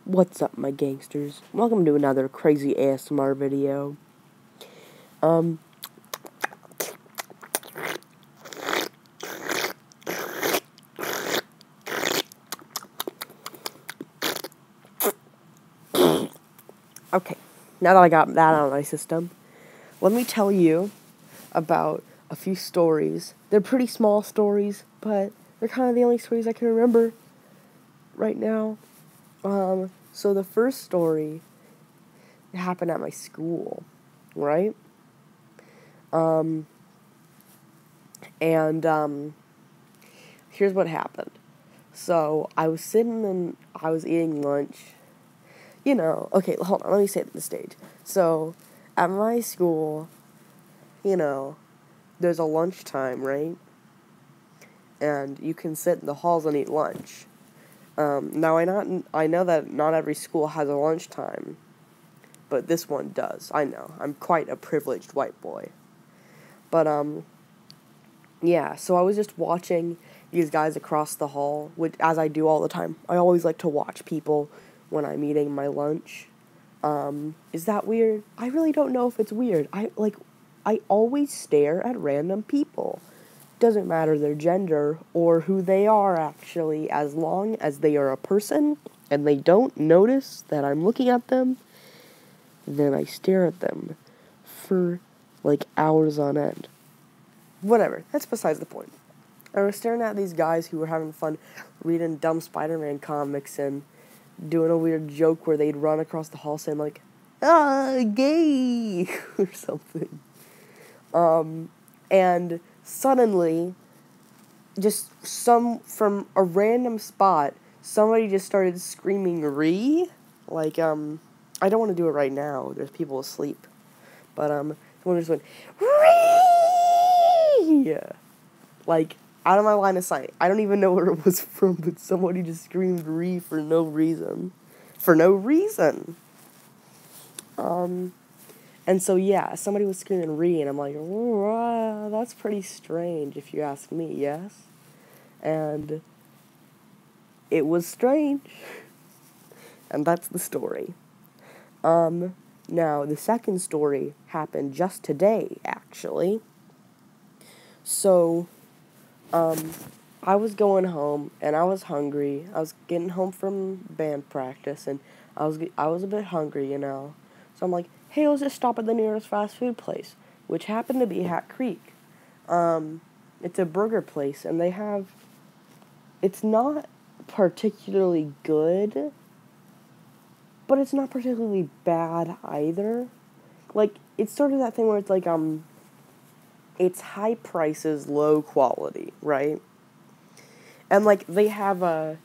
What's up, my gangsters? Welcome to another crazy ASMR video. Okay, now that I got that out of my system, let me tell you about a few stories. They're pretty small stories, but they're kind of the only stories I can remember right now. So the first story happened at my school, right? Here's what happened. So I was sitting and I was eating lunch. Okay, hold on, let me set the stage. So at my school, there's a lunchtime, right? And you can sit in the halls and eat lunch. Now I know that not every school has a lunchtime, but this one does. I know. I'm quite a privileged white boy. But yeah, so I was just watching these guys across the hall, which, as I do all the time. I always like to watch people when I'm eating my lunch. Is that weird? I really don't know if it's weird. I always stare at random people. Doesn't matter their gender or who they are, actually, as long as they are a person and they don't notice that I'm looking at them, then I stare at them for hours on end. Whatever, that's besides the point. I was staring at these guys who were having fun reading dumb Spider-Man comics and doing a weird joke where they'd run across the hall saying gay, or something. And suddenly, just from a random spot, somebody just started screaming "Ree!" I don't want to do it right now, there's people asleep. But, someone just went, "Ree!" Out of my line of sight. I don't even know where it was from, but somebody just screamed "Ree" for no reason. For no reason. And so, yeah, somebody was screaming "Ree," and I'm like, wow, that's pretty strange, if you ask me, yes? And it was strange. And that's the story. Now, the second story happened just today, actually. So, I was going home, and I was hungry. I was getting home from band practice, and I was a bit hungry, So I'm like, hey, let's just stop at the nearest fast food place, which happened to be Hat Creek. It's a burger place, and it's not particularly good, but it's not particularly bad either. It's sort of that thing where it's it's high prices, low quality, right? And, they have,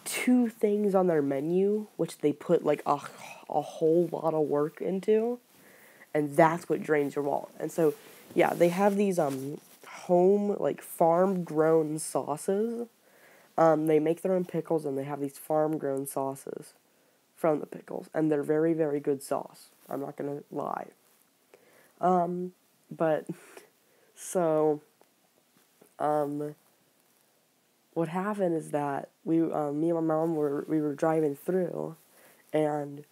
2 things on their menu, which they put, a whole lot of work into, and that's what drains your wallet. And so, yeah, they have these, home, farm-grown sauces. They make their own pickles, and they have these farm-grown sauces from the pickles, and they're very, very good sauce. I'm not gonna lie. But, so, what happened is that me and my mom we were driving through, and,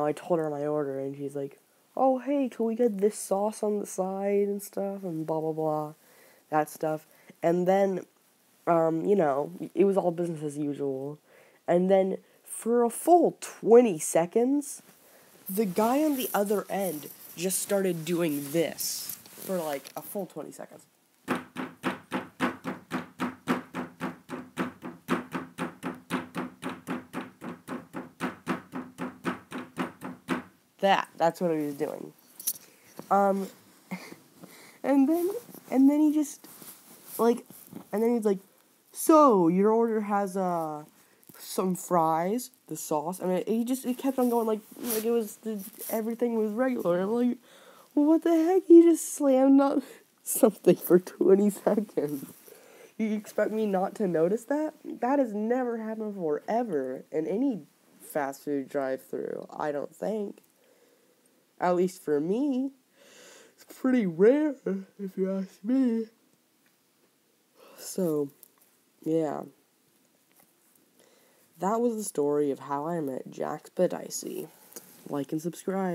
I told her my order, and she's like, oh, hey, can we get this sauce on the side and stuff, and blah, blah, blah, that stuff. And then, it was all business as usual. And then, for a full 20 seconds, the guy on the other end just started doing this for, a full 20 seconds. That's what he was doing. And then he just, and then he's like, so, your order has, some fries, the sauce. I mean, it kept on going, it was, everything was regular. I'm like, what the heck? You just slammed up something for 20 seconds. You expect me not to notice that? That has never happened before, ever, in any fast food drive-thru, I don't think. At least for me. It's pretty rare, if you ask me. So, yeah. that was the story of how I met Jack Spadicy. Like and subscribe.